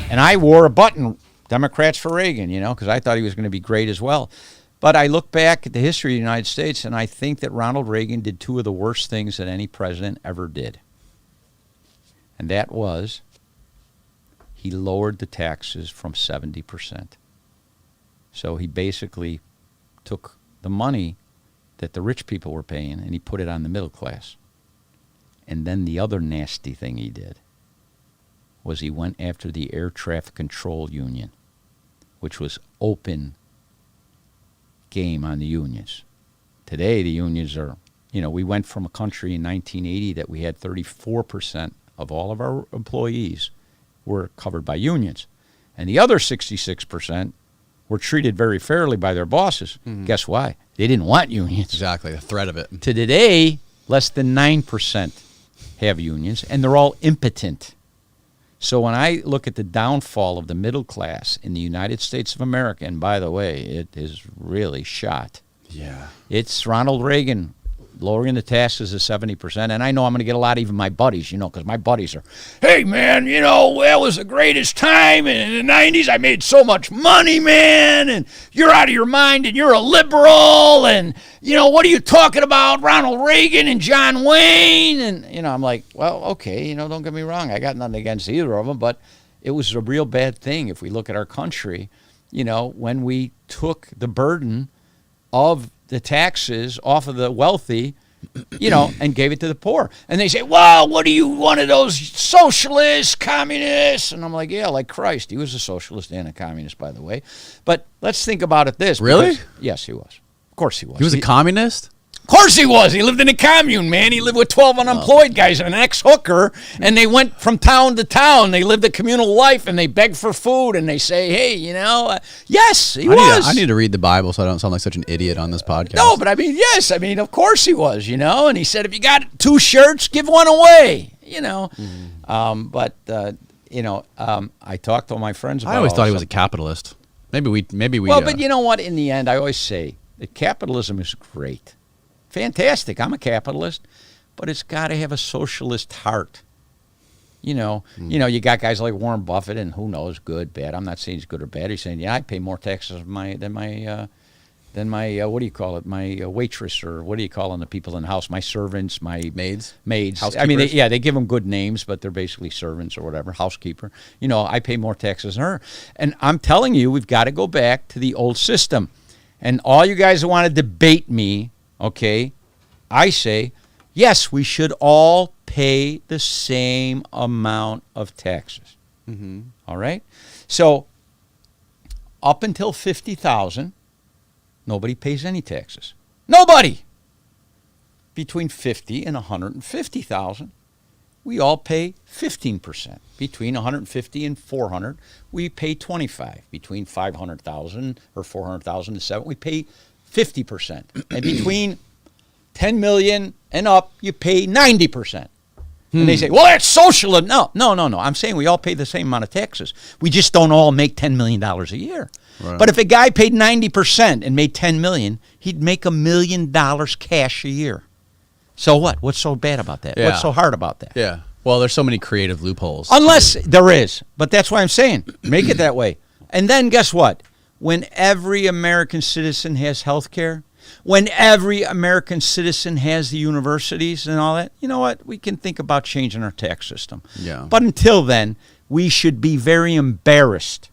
And I wore a button, Democrats for Reagan, because I thought he was going to be great as well. But I look back at the history of the United States, and I think that Ronald Reagan did two of the worst things that any president ever did. And that was he lowered the taxes from 70%. So he basically took the money that the rich people were paying and he put it on the middle class. And then the other nasty thing he did was he went after the Air Traffic Control Union, which was open game on the unions. Today, the unions are, we went from a country in 1980 that we had 34% of all of our employees were covered by unions. And the other 66% were treated very fairly by their bosses. Mm-hmm. Guess why? They didn't want unions. Exactly, the threat of it. To today, less than 9% have unions, and they're all impotent. So when I look at the downfall of the middle class in the United States of America, and by the way, it is really shot. Yeah. It's Ronald Reagan lowering the taxes to 70%. And I know I'm going to get a lot of even my buddies, because my buddies are, hey, man, that was the greatest time. And in the 90s, I made so much money, man. And you're out of your mind, and you're a liberal. And, what are you talking about, Ronald Reagan and John Wayne? And, I'm like, well, okay, don't get me wrong. I got nothing against either of them. But it was a real bad thing if we look at our country, when we took the burden of the taxes off of the wealthy, and gave it to the poor. And they say, well, what are you, one of those socialists, communists? And I'm like, yeah, like Christ. He was a socialist and a communist, by the way. But let's think about it this. Really? Because, yes, he was. Of course he was. He was a communist? Of course he was. He lived in a commune, man. He lived with 12 unemployed guys and an ex-hooker, and they went from town to town. They lived a communal life, and they begged for food, and they say, hey, yes, he was. I need to read the Bible so I don't sound like such an idiot on this podcast. No, but yes. Of course he was, and he said, if you got 2 shirts, give one away, I talked to all my friends about it. I always thought he was a capitalist. Maybe we. Well, but you know what? In the end, I always say that capitalism is great. Fantastic. I'm a capitalist, but it's got to have a socialist heart. You got guys like Warren Buffett, and who knows, good, bad. I'm not saying he's good or bad. He's saying, I pay more taxes than my what do you call it? My waitress, or what do you call them? The people in the house, my servants, my maids. I mean, they give them good names, but they're basically servants or whatever, housekeeper. I pay more taxes than her, and I'm telling you, we've got to go back to the old system. And all you guys who want to debate me. Okay, I say, yes, we should all pay the same amount of taxes. Mm-hmm. All right? So, up until $50,000, nobody pays any taxes. Nobody! Between $50,000 and $150,000, we all pay 15%. Between $150,000 and $400,000, we pay 25%. Between $500,000 or $400,000 to $700,000, we pay 50%. And between $10 million and up, you pay 90%. And they say, well, that's socialism. No. I'm saying we all pay the same amount of taxes. We just don't all make $10 million a year. Right. But if a guy paid 90% and made $10 million, he'd make $1 million cash a year. So what? What's so bad about that? Yeah. What's so hard about that? Yeah. Well, there's so many creative loopholes. Unless there is. But that's why I'm saying, make it that way. And then guess what? When every American citizen has health care, when every American citizen has the universities and all that, you know what? We can think about changing our tax system. Yeah. But until then, we should be very embarrassed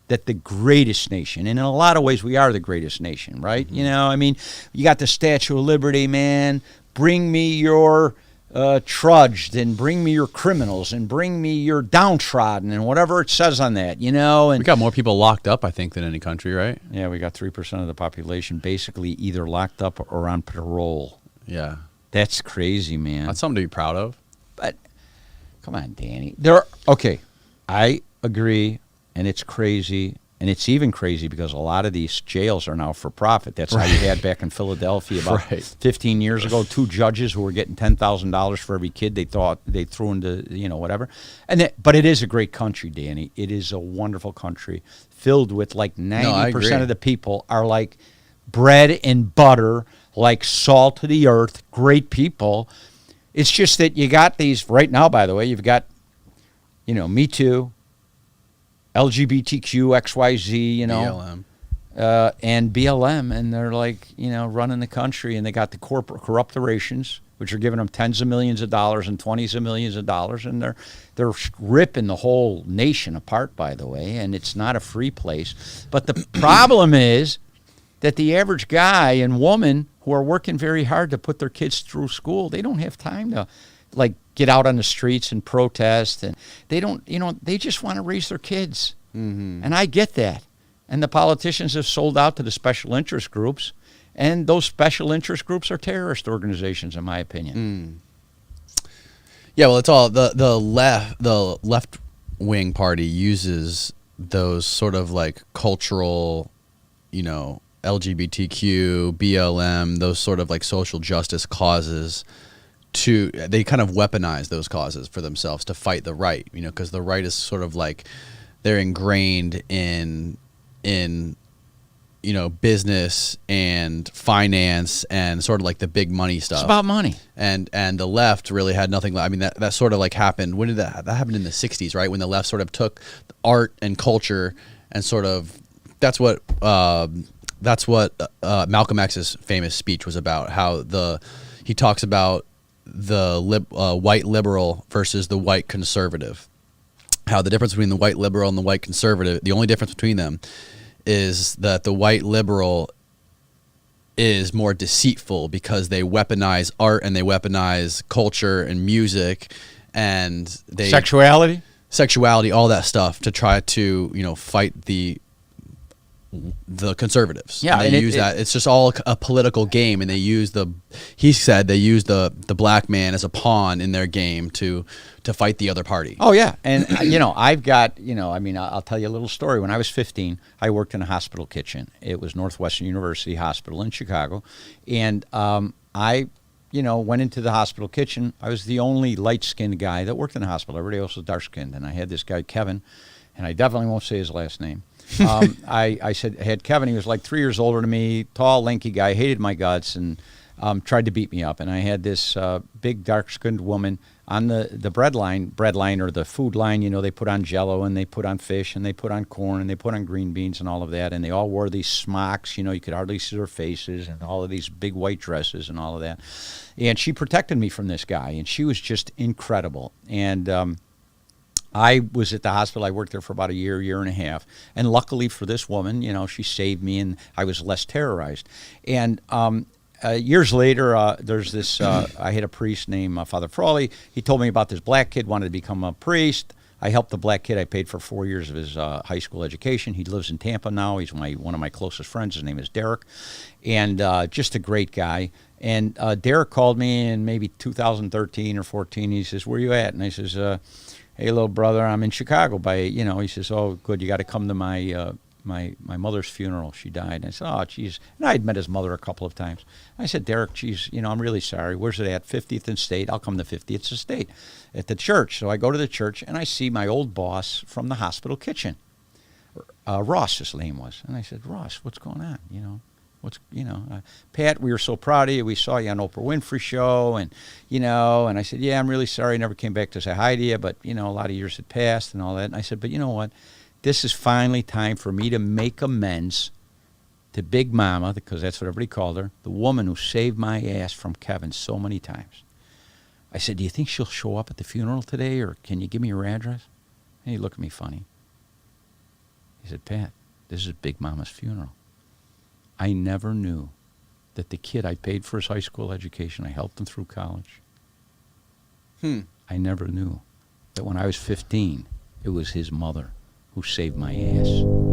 that the greatest nation, and in a lot of ways we are the greatest nation, right? Mm-hmm. You got the Statue of Liberty, man. Bring me your trudged, and bring me your criminals, and bring me your downtrodden, and whatever it says on that, And we got more people locked up, I think, than any country, right? Yeah, we got 3% of the population basically either locked up or on parole. Yeah. That's crazy, man. That's something to be proud of. But, come on, Danny. Okay, I agree, and it's crazy. And it's even crazy because a lot of these jails are now for profit. That's how you had back in Philadelphia about 15 years ago, 2 judges who were getting $10,000 for every kid they thought they threw into, whatever. But it is a great country, Danny. It is a wonderful country filled with like 90% of the people are like bread and butter, like salt to the earth, great people. It's just that you got these right now, by the way, you've got, Me Too. LGBTQ, XYZ, you know. BLM. And BLM, and they're like, you know, running the country, and they got the corporate corporations, which are giving them tens of millions of dollars and 20s of millions of dollars, and they're ripping the whole nation apart, by the way, and it's not a free place. But the problem is that the average guy and woman who are working very hard to put their kids through school, they don't have time to, like, get out on the streets and protest, and they don't, you know, they just want to raise their kids. And I get that. And the politicians have sold out to the special interest groups, and those special interest groups are terrorist organizations, in my opinion. Yeah, well, it's all the left wing party uses those sort of like cultural, you know, LGBTQ, BLM, those sort of like social justice causes they kind of weaponize those causes for themselves to fight the right, you know, because the right is sort of like they're ingrained in you know, business and finance and sort of like the big money stuff. It's about money. And the left really had nothing. I mean, that sort of like happened. When did that happened in the 60s, right? When the left sort of took art and culture and sort of that's what Malcolm X's famous speech was about. How he talks about the white liberal versus the white conservative. How the difference between the white liberal and the white conservative, the only difference between them is that the white liberal is more deceitful because they weaponize art and they weaponize culture and music and sexuality, all that stuff to try to, you know, fight the conservatives. Yeah, and they use that. It's just all a political game, and they use the black man as a pawn in their game to fight the other party. Oh yeah, and you know, I've got, you know, I mean, I'll tell you a little story. When I was 15, I worked in a hospital kitchen. It was Northwestern University Hospital in Chicago, and I, you know, went into the hospital kitchen. I was the only light-skinned guy that worked in the hospital. Everybody else was dark-skinned, and I had this guy Kevin, and I definitely won't say his last name. I had Kevin. He was like 3 years older than me, tall, lanky guy, hated my guts, and tried to beat me up. And I had this big, dark-skinned woman on the bread line or the food line. You know, they put on Jell-O, and they put on fish, and they put on corn, and they put on green beans and all of that. And they all wore these smocks. You know, you could hardly see their faces, and all of these big white dresses and all of that. And she protected me from this guy, and she was just incredible. And I was at the hospital. I worked there for about a year and a half. And luckily for this woman, you know, she saved me, and I was less terrorized. And years later, there's this, I had a priest named Father Frawley. He told me about this black kid, wanted to become a priest. I helped the black kid. I paid for 4 years of his high school education. He lives in Tampa now. He's one of my closest friends. His name is Derek. And just a great guy. And Derek called me in maybe 2013 or 14. He says, "Where you at?" And I says, "Hey, little brother, I'm in Chicago." He says, "Oh, good, you got to come to my mother's funeral. She died." And I said, "Oh, geez." And I had met his mother a couple of times. I said, "Derek, geez, you know, I'm really sorry. Where's it at? 50th and State. I'll come to 50th and State at the church." So I go to the church, and I see my old boss from the hospital kitchen. Ross, his name was. And I said, "Ross, what's going on? You know, Pat, we were so proud of you. We saw you on Oprah Winfrey show, and, you know," and I said, "Yeah, I'm really sorry. I never came back to say hi to you, but, you know, a lot of years had passed and all that." And I said, "But you know what? This is finally time for me to make amends to Big Mama," because that's what everybody called her, the woman who saved my ass from Kevin so many times. I said, "Do you think she'll show up at the funeral today, or can you give me her address?" And he looked at me funny. He said, "Pat, this is Big Mama's funeral. I never knew that the kid I paid for his high school education, I helped him through college. I never knew that when I was 15, it was his mother who saved my ass."